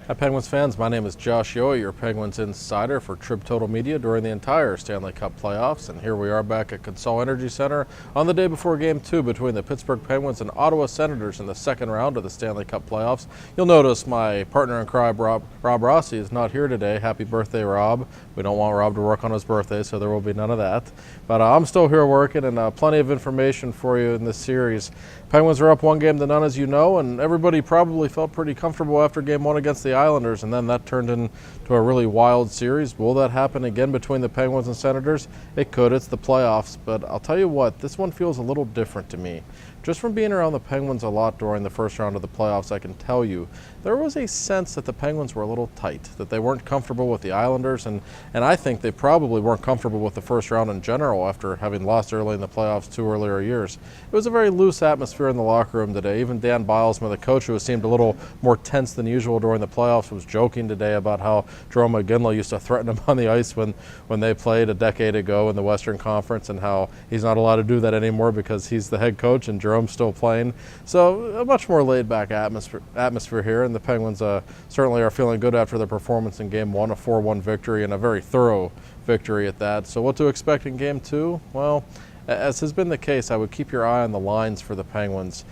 Hi Penguins fans, my name is Josh Yohe, your Penguins insider for Trib Total Media during the entire Stanley Cup playoffs, and here we are back at Consol Energy Center on the day before Game 2 between the Pittsburgh Penguins and Ottawa Senators in the second round of the Stanley Cup playoffs. You'll notice my partner in crime, Rob Rossi, is not here today. Happy birthday, Rob. We don't want Rob to work on his birthday, so there will be none of that. But I'm still here working, and plenty of information for you in this series. Penguins are up 1-0, as you know, and everybody probably felt pretty comfortable after Game 1 against the Islanders, and then that turned into a really wild series. Will that happen again between the Penguins and Senators? It could. It's the playoffs, but I'll tell you what, this one feels a little different to me. Just from being around the Penguins a lot during the first round of the playoffs, I can tell you there was a sense that the Penguins were a little tight, that they weren't comfortable with the Islanders, and I think they probably weren't comfortable with the first round in general after having lost early in the playoffs 2 earlier years. It was a very loose atmosphere in the locker room today. Even Dan Bilesma, the coach, who seemed a little more tense than usual during the playoffs, was joking today about how Jerome McGinley used to threaten him on the ice when they played a decade ago in the Western Conference, and how he's not allowed to do that anymore because he's the head coach and Jerome's still playing. So a much more laid-back atmosphere here, and the Penguins certainly are feeling good after their performance in Game 1, a 4-1 victory, and a very thorough victory at that. So what to expect in Game 2? Well, as has been the case, I would keep your eye on the lines for the Penguins.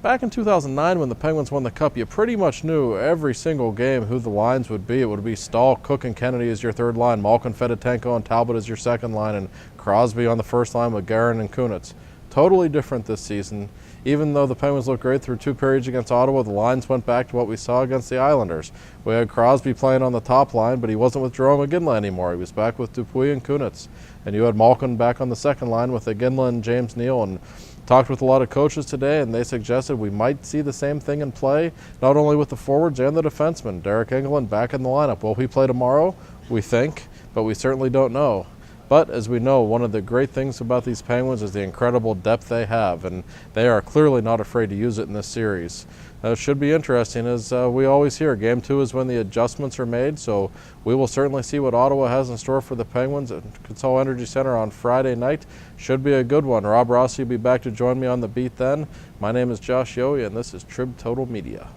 Back in 2009, when the Penguins won the Cup, you pretty much knew every single game who the lines would be. It would be Stahl, Cook, and Kennedy as your third line, Malkin, Fedotenko, and Talbot as your second line, and Crosby on the first line with Guerin and Kunitz. Totally different this season. Even though the Penguins looked great through 2 periods against Ottawa, the lines went back to what we saw against the Islanders. We had Crosby playing on the top line, but he wasn't with Jerome McGinley anymore. He was back with Dupuis and Kunitz. And you had Malkin back on the second line with McGinley and James Neal. And talked with a lot of coaches today, and they suggested we might see the same thing in play, not only with the forwards and the defensemen. Derek Engelland back in the lineup. Will he play tomorrow? We think, but we certainly don't know. But as we know, one of the great things about these Penguins is the incredible depth they have, and they are clearly not afraid to use it in this series. It should be interesting, as we always hear. Game 2 is when the adjustments are made, so we will certainly see what Ottawa has in store for the Penguins at Consol Energy Center on Friday night. Should be a good one. Rob Rossi will be back to join me on the beat then. My name is Josh Yohe, and this is Trib Total Media.